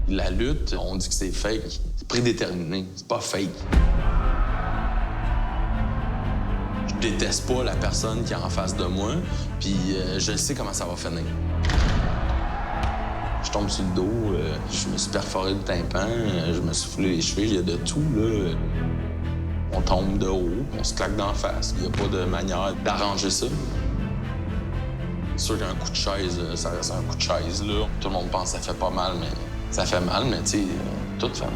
La lutte, on dit que c'est fake. C'est prédéterminé, c'est pas fake. Je déteste pas la personne qui est en face de moi, puis je sais comment ça va finir. Je tombe sur le dos, je me suis perforé le tympan, je me suis foulé les cheveux, il y a de tout, là. On tombe de haut, on se claque d'en face. Il n'y a pas de manière d'arranger ça. C'est sûr qu'un coup de chaise, ça reste un coup de chaise, là. Tout le monde pense que ça fait pas mal, mais ça fait mal, mais tu sais, tout fait mal.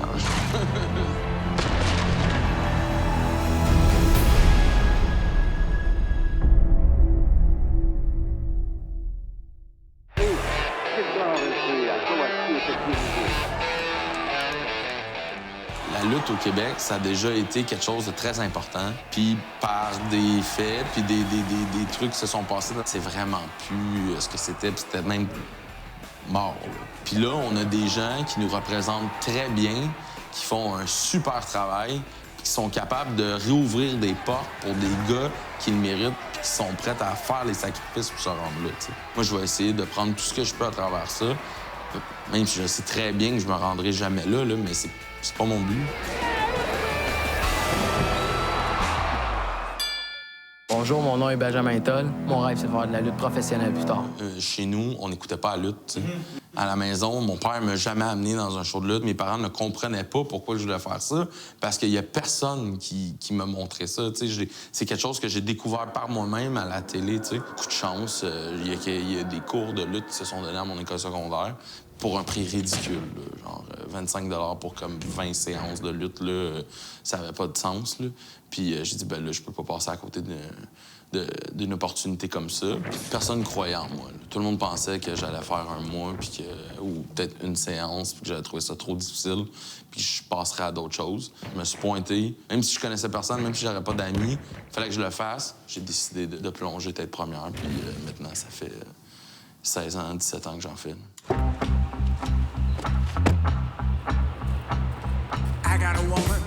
La lutte au Québec, ça a déjà été quelque chose de très important. Puis par des faits, puis des trucs qui se sont passés, c'est vraiment plus ce que c'était, puis c'était même mort. Là. Puis là, on a des gens qui nous représentent très bien, qui font un super travail, puis qui sont capables de réouvrir des portes pour des gars qui le méritent, puis qui sont prêts à faire les sacrifices pour se rendre là. T'sais. Moi, je vais essayer de prendre tout ce que je peux à travers ça, même si je sais très bien que je me rendrai jamais là, mais c'est pas mon but. Bonjour, mon nom est Benjamin Toll. Mon rêve, c'est de faire de la lutte professionnelle plus tard. Chez nous, on n'écoutait pas la lutte. À la maison, mon père m'a jamais amené dans un show de lutte. Mes parents ne comprenaient pas pourquoi je voulais faire ça, parce qu'il y a personne qui m'a montré ça. C'est quelque chose que j'ai découvert par moi-même à la télé. T'sais. Coup de chance, il y a des cours de lutte qui se sont donnés à mon école secondaire pour un prix ridicule, là, genre 25 $ pour comme 20 séances de lutte, là, ça avait pas de sens. Là. Puis j'ai dit, ben là, je peux pas passer à côté d'une opportunité comme ça. Puis personne ne croyait en moi. Là. Tout le monde pensait que j'allais faire un mois, puis ou peut-être une séance, puis que j'allais trouver ça trop difficile, puis je passerais à d'autres choses. Je me suis pointé. Même si je connaissais personne, même si j'avais pas d'amis, il fallait que je le fasse. J'ai décidé de plonger tête première, puis maintenant, ça fait 16 ans, 17 ans que j'en fais. I got a woman.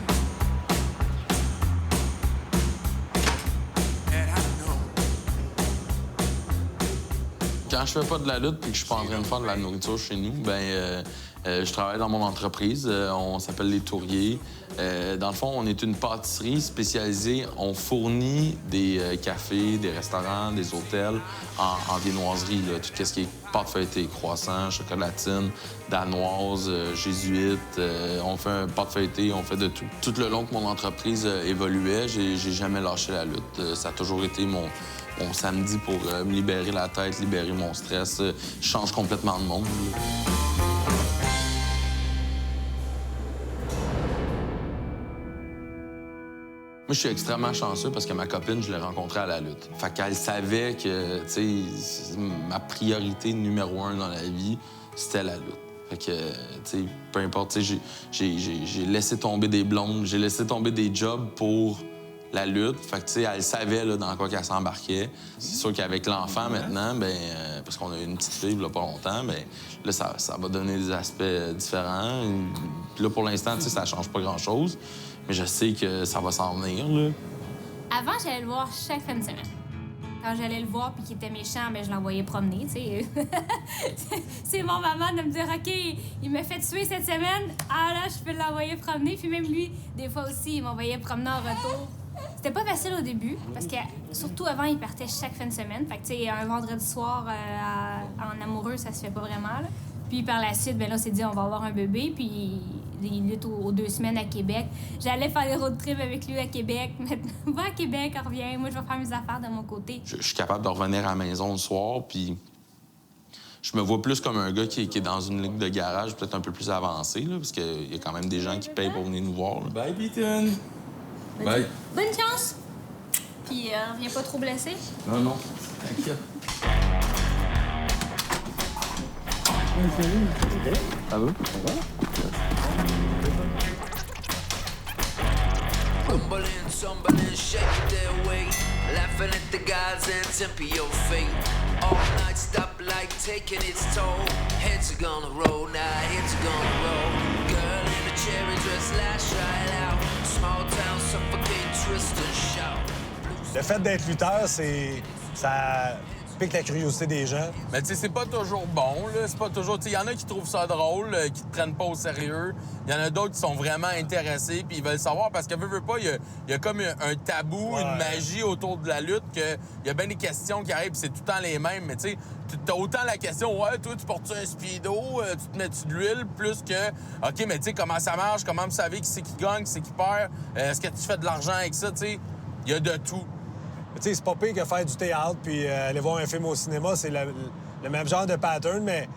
Quand je fais pas de la lutte et que je suis pas en train de faire de la nourriture chez nous, je travaille dans mon entreprise. On s'appelle Les Tourriers. Dans le fond, on est une pâtisserie spécialisée. On fournit des cafés, des restaurants, des hôtels en viennoiserie. Là. Tout ce qui est pâte feuilletée, croissant, chocolatine, danoise, jésuite. On fait un pâte feuilletée, on fait de tout. Tout le long que mon entreprise évoluait, j'ai jamais lâché la lutte. Ça a toujours été mon samedi pour me libérer la tête, libérer mon stress. Je change complètement de monde. Là. Moi, je suis extrêmement chanceux parce que ma copine, je l'ai rencontrée à la lutte. Fait qu'elle savait que, tu sais, ma priorité numéro 1 dans la vie, c'était la lutte. Fait que, tu sais, peu importe, tu sais, j'ai laissé tomber des blondes, j'ai laissé tomber des jobs pour la lutte. Fait que, tu sais, elle savait là, dans quoi qu'elle s'embarquait. C'est sûr qu'avec l'enfant maintenant, parce qu'on a une petite fille, là, pas longtemps, là, ça va donner des aspects différents. Puis là, pour l'instant, tu sais, ça change pas grand-chose. Mais je sais que ça va s'en venir, là. Avant, j'allais le voir chaque fin de semaine. Quand j'allais le voir puis qu'il était méchant, je l'envoyais promener, tu sais. C'est mon maman de me dire, OK, il m'a fait tuer cette semaine. Ah là, je peux l'envoyer promener. Puis même lui, des fois aussi, il m'envoyait promener en retour. C'était pas facile au début, parce que surtout avant, il partait chaque fin de semaine. Fait que, tu sais, un vendredi soir en amoureux, ça se fait pas vraiment, là. Puis par la suite, là, on s'est dit, on va avoir un bébé, puis il lutte aux 2 semaines à Québec. J'allais faire des road trips avec lui à Québec. Maintenant, va à Québec, reviens. Moi, je vais faire mes affaires de mon côté. Je suis capable de revenir à la maison le soir, puis je me vois plus comme un gars qui est dans une ligue de garage peut-être un peu plus avancée, là, parce qu'il y a quand même des gens qui payent pour venir nous voir. Là. Bye, Beaton! Bye! Bonne chance! Puis, reviens pas trop blessé? Non, t'inquiète. Ça va? Tumbling, shake their weight, laughing at the gods and temper your fate. All night stop like taking its toll. Heads are gonna roll, now heads are gonna roll. Girl in a cherry dress, lash right out. Small town, suffocate, twist and shout. Le fait d'être lutteur, ça pique la curiosité des gens. Mais tu sais, c'est pas toujours bon, là. C'est pas toujours... Tu sais, il y en a qui trouvent ça drôle, qui te prennent pas au sérieux. Il y en a d'autres qui sont vraiment intéressés puis ils veulent savoir parce que veut pas, il y a comme un tabou, une magie autour de la lutte que il y a bien des questions qui arrivent puis c'est tout le temps les mêmes. Mais tu sais, t'as autant la question, ouais, toi, tu portes-tu un speedo, tu te mets-tu de l'huile, plus que, OK, mais tu sais, comment ça marche, comment vous savez qui c'est qui gagne, qui c'est qui perd, est-ce que tu fais de l'argent avec ça, tu sais, il y a de tout. Tu sais, c'est pas pire que faire du théâtre puis aller voir un film au cinéma, c'est le même genre de pattern, mais...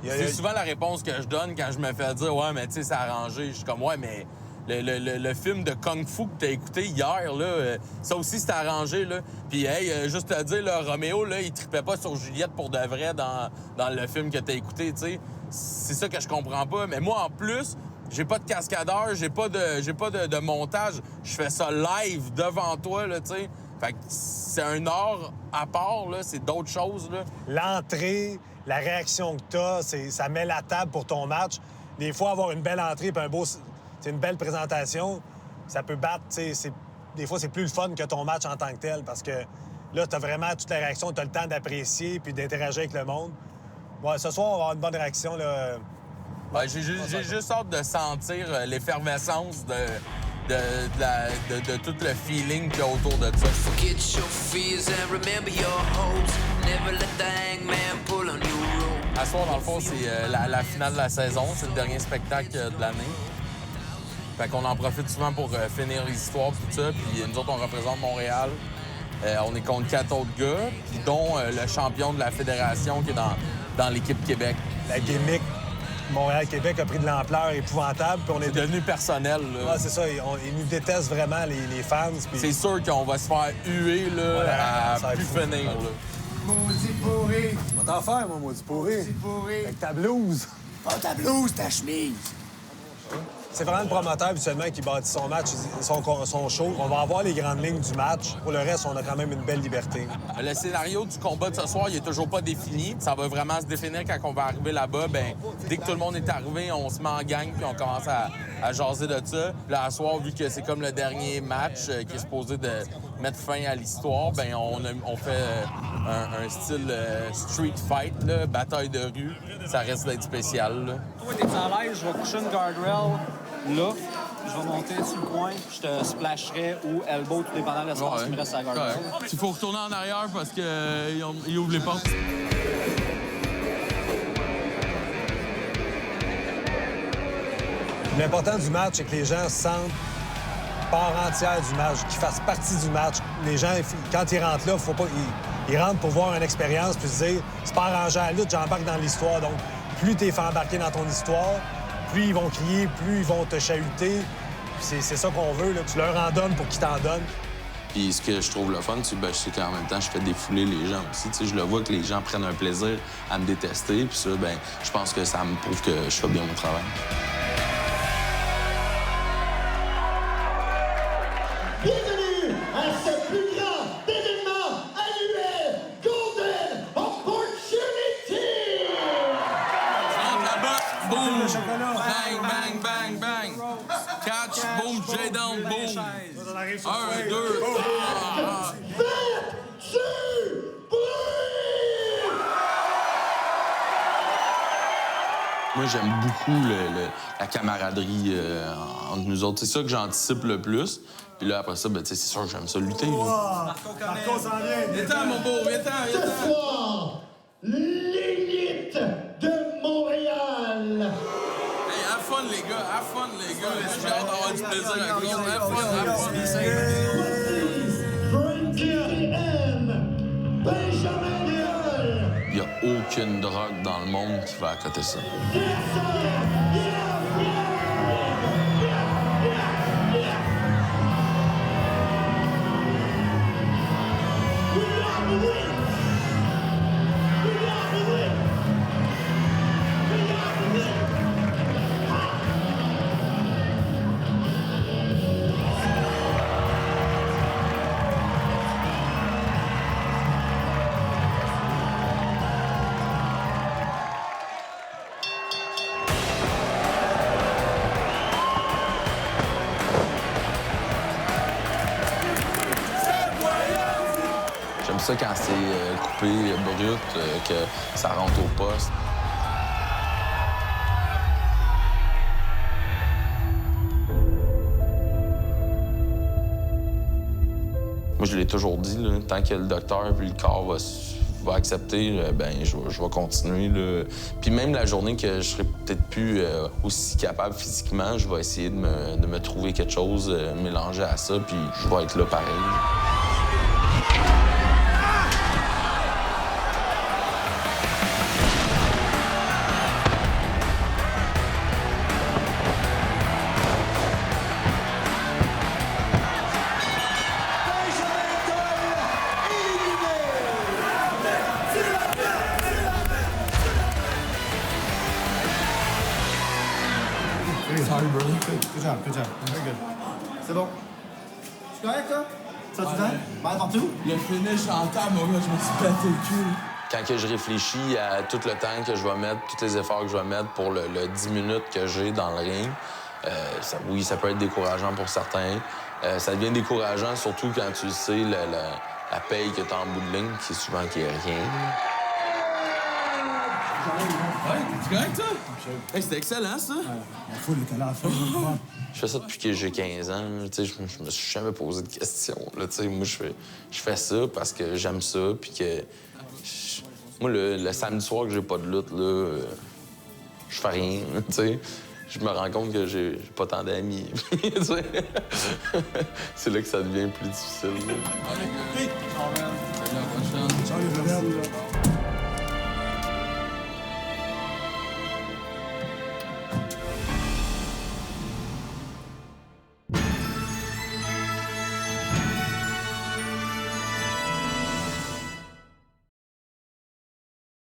C'est souvent la réponse que je donne quand je me fais dire, ouais, mais tu sais, c'est arrangé. Je suis comme, ouais, mais le film de Kung Fu que t'as écouté hier, là, ça aussi, c'était arrangé, là. Puis, hey, juste te dire, là, Roméo, là, il trippait pas sur Juliette pour de vrai dans le film que t'as écouté, tu sais. C'est ça que je comprends pas. Mais moi, en plus, j'ai pas de cascadeur, j'ai pas de montage. Je fais ça live devant toi, là, tu sais. Fait que c'est un art à part, là. C'est d'autres choses, là. L'entrée, la réaction que t'as, ça met la table pour ton match. Des fois, avoir une belle entrée et une belle présentation, ça peut battre, des fois, c'est plus le fun que ton match en tant que tel parce que là, t'as vraiment toute la réaction, t'as le temps d'apprécier puis d'interagir avec le monde. Ouais, ce soir, on va avoir une bonne réaction, là. Ouais, j'ai juste hâte de sentir l'effervescence de tout le feeling qu'il y a autour de ça. Forget your fears and remember your hopes. Never let the hangman pull on your rope. À soir, dans le fond, c'est la finale de la saison. C'est le dernier spectacle de l'année. Fait qu'on en profite souvent pour finir l'histoire tout ça. Puis nous autres, on représente Montréal. On est contre 4 autres gars, puis dont le champion de la fédération qui est dans l'équipe Québec. La gimmick Montréal-Québec a pris de l'ampleur épouvantable. Puis on est devenu personnel, là. Ouais, c'est ça. Ils nous détestent vraiment, les fans. Puis... C'est sûr qu'on va se faire huer, là, voilà, à plus finir, là. Maudit pourri. On va t'en faire, moi, maudit pourri. Maudit pourri. Avec ta blouse. Pas ta blouse, ta chemise. C'est vraiment le promoteur, habituellement, qui bâtit son match, son show. On va avoir les grandes lignes du match. Pour le reste, on a quand même une belle liberté. Le scénario du combat de ce soir, il est toujours pas défini. Ça va vraiment se définir quand on va arriver là-bas. Ben, dès que tout le monde est arrivé, on se met en gang puis on commence à jaser de ça. Puis là, à soir, vu que c'est comme le dernier match qui est supposé de mettre fin à l'histoire, ben on fait un style street fight, là, bataille de rue. Ça reste d'être spécial, là. Toi, t'es à l'aise, je vais coucher une guardrail là, je vais monter sur le coin, puis je te splasherai ou elbow, tout dépendant de l'espace qui me reste à la guardrail. Il faut retourner en arrière parce qu'ils ouvrent les portes. L'important du match, c'est que les gens se sentent part entière du match, qu'ils fassent partie du match. Les gens, quand ils rentrent là, faut pas... Ils rentrent pour voir une expérience puis se dire « C'est pas arrangé à la lutte, j'embarque dans l'histoire. » Donc, plus t'es fait embarquer dans ton histoire, plus ils vont crier, plus ils vont te chahuter. C'est ça qu'on veut, là. Tu leur en donnes pour qu'ils t'en donnent. Puis ce que je trouve le fun, c'est que qu'en même temps, je fais défouler les gens aussi. Tu sais, je le vois que les gens prennent un plaisir à me détester. Puis ça, ben, je pense que ça me prouve que je fais bien mon travail. Bienvenue à ce plus grand événement annuel Golden Opportunity! Là-bas, boum! Bang, bang, bang, bang! Catch, boom, J down, boom! 1, 2, 3... Faites du bruit! Moi, j'aime beaucoup la camaraderie entre nous autres. C'est ça que j'anticipe le plus. Puis là, après ça, ben, c'est sûr que j'aime ça lutter. Marco s'en vient. Viens-t'en, mon beau, viens-t'en, viens-t'en! Ce soir, l'élite de Montréal! Hey, have fun, les gars, have fun, les gars. J'ai hâte d'avoir du plaisir avec vous. Have fun. Frankie M. Benjamin Niol! Il n'y a aucune drogue dans le monde qui va accoter ça. ça quand c'est coupé brut, que ça rentre au poste. Moi, je l'ai toujours dit, là, tant que le docteur puis le corps va accepter, ben je vais continuer. Là. Puis même la journée que je serai peut-être plus aussi capable physiquement, je vais essayer de me trouver quelque chose mélangé à ça, puis je vais être là pareil. Sorry, bro. Good job, good job. Very good. C'est bon. Tu es correct, toi? Ça, tu t'aimes? Mal partout? Le finish en temps, mon gars, je me suis pété le cul. Quand que je réfléchis à tout le temps que je vais mettre, tous les efforts que je vais mettre pour le 10 minutes que j'ai dans le ring, oui, ça peut être décourageant pour certains. Ça devient décourageant surtout quand tu sais la paye que tu as en bout de ligne, qui est souvent qui est rien. Ouais, tu correct, ça? Hey, c'était excellent, ça. La foule est allée à la fin. Je fais ça depuis que j'ai 15 ans. Je me suis jamais posé de questions. Là, moi, je fais ça parce que j'aime ça. Puis que moi, le samedi soir que j'ai pas de lutte, là, je fais rien. Je me rends compte que j'ai pas tant d'amis. C'est là que ça devient plus difficile. Allez, la prochaine. Ciao, les amis.